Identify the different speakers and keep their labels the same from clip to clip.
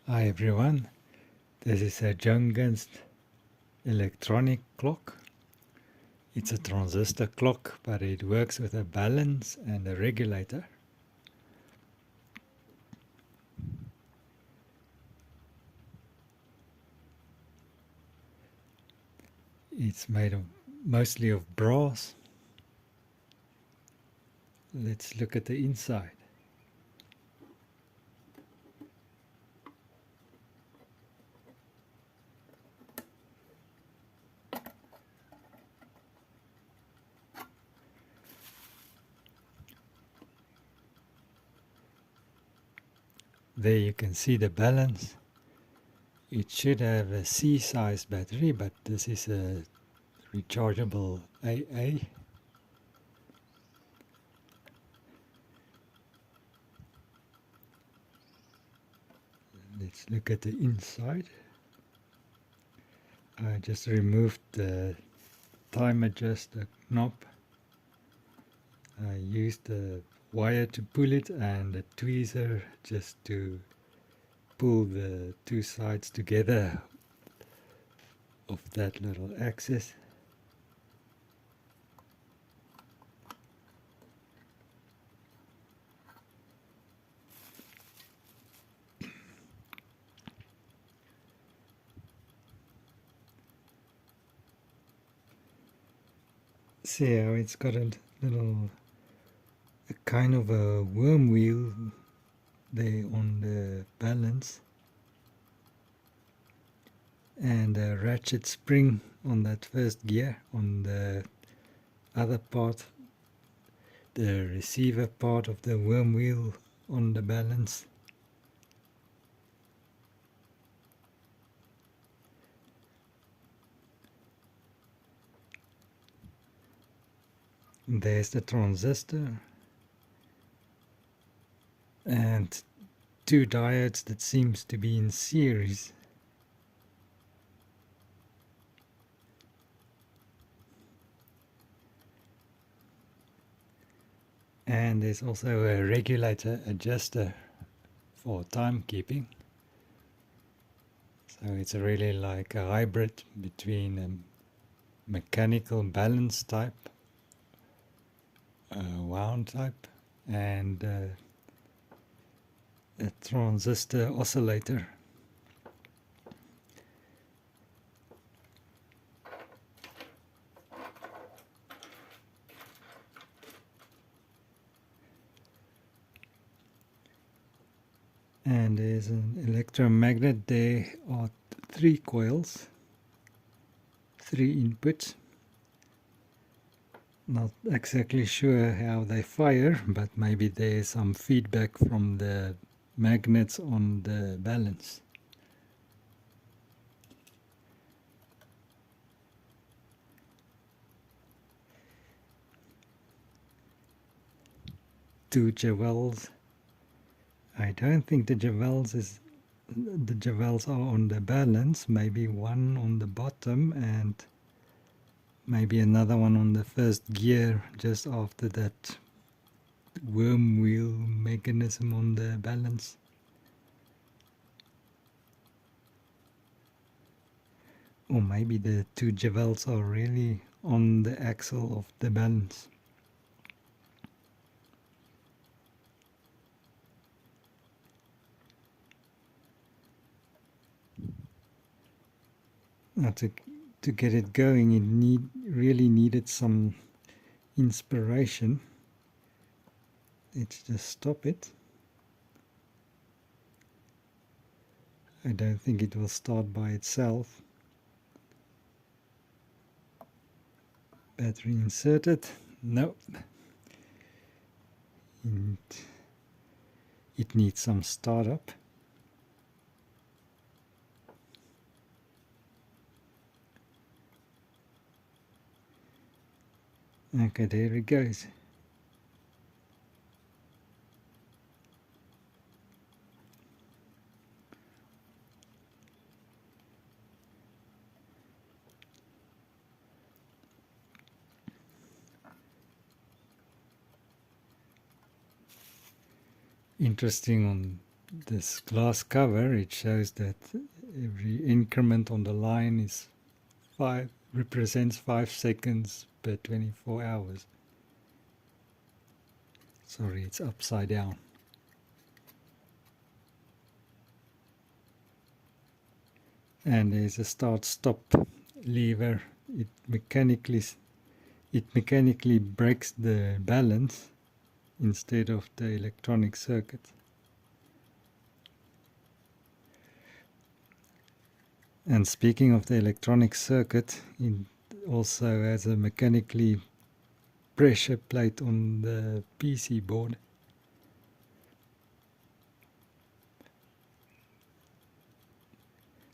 Speaker 1: Hi everyone, this is a Junghans electronic clock. It's a transistor clock, but it works with a balance and a regulator. It's made of mostly of brass. Let's look at the inside. There you can see the balance. It should have a C-size battery, but this is a rechargeable AA. Let's look at the inside. I just removed the time adjuster knob. I used a wire to pull it and a tweezer just to pull the two sides together of that little axis. See how it's got a kind of a worm wheel there on the balance and a ratchet spring on that first gear. On the other part, the receiver part of the worm wheel on the balance. There's the transistor and two diodes that seems to be in series. And there's also a regulator adjuster for timekeeping. So it's really like a hybrid between a mechanical balance type, a wound type, and a transistor oscillator. And there's an electromagnet. There are 3 coils, 3 inputs. Not exactly sure how they fire, but maybe there's some feedback from the magnets on the balance. Two jewels. I don't think the jewels are on the balance. Maybe one on the bottom and maybe another one on the first gear just after that worm wheel mechanism on the balance. Or maybe the two jewels are really on the axle of the balance. Now to get it going, it really needed some inspiration. Let's just stop it. I don't think it will start by itself. Battery inserted. No. It needs some startup. Okay, there it goes. Interesting, on this glass cover, it shows that every increment on the line is represents 5 seconds per 24 hours. Sorry, it's upside down. And there's a start-stop lever. It mechanically breaks the balance instead of the electronic circuit. And speaking of the electronic circuit, it also has a mechanically pressure plate on the PC board.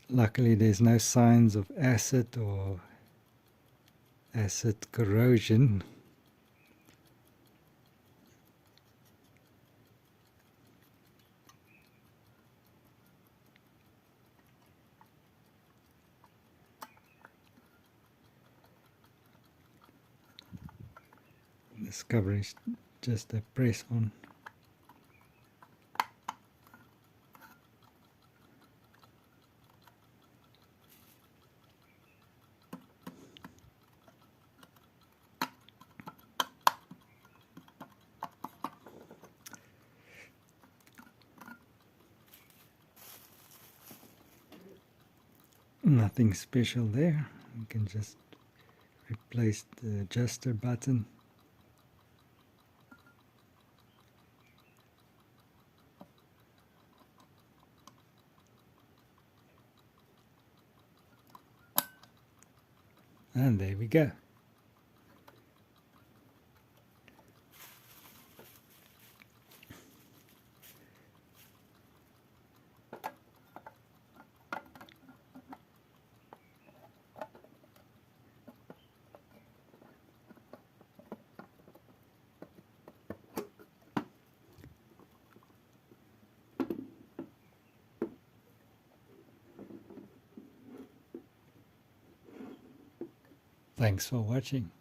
Speaker 1: Luckily there's no signs of acid or acid corrosion. This cover is just a press on. Nothing special there. You can just replace the adjuster button. And there we go. Thanks for watching.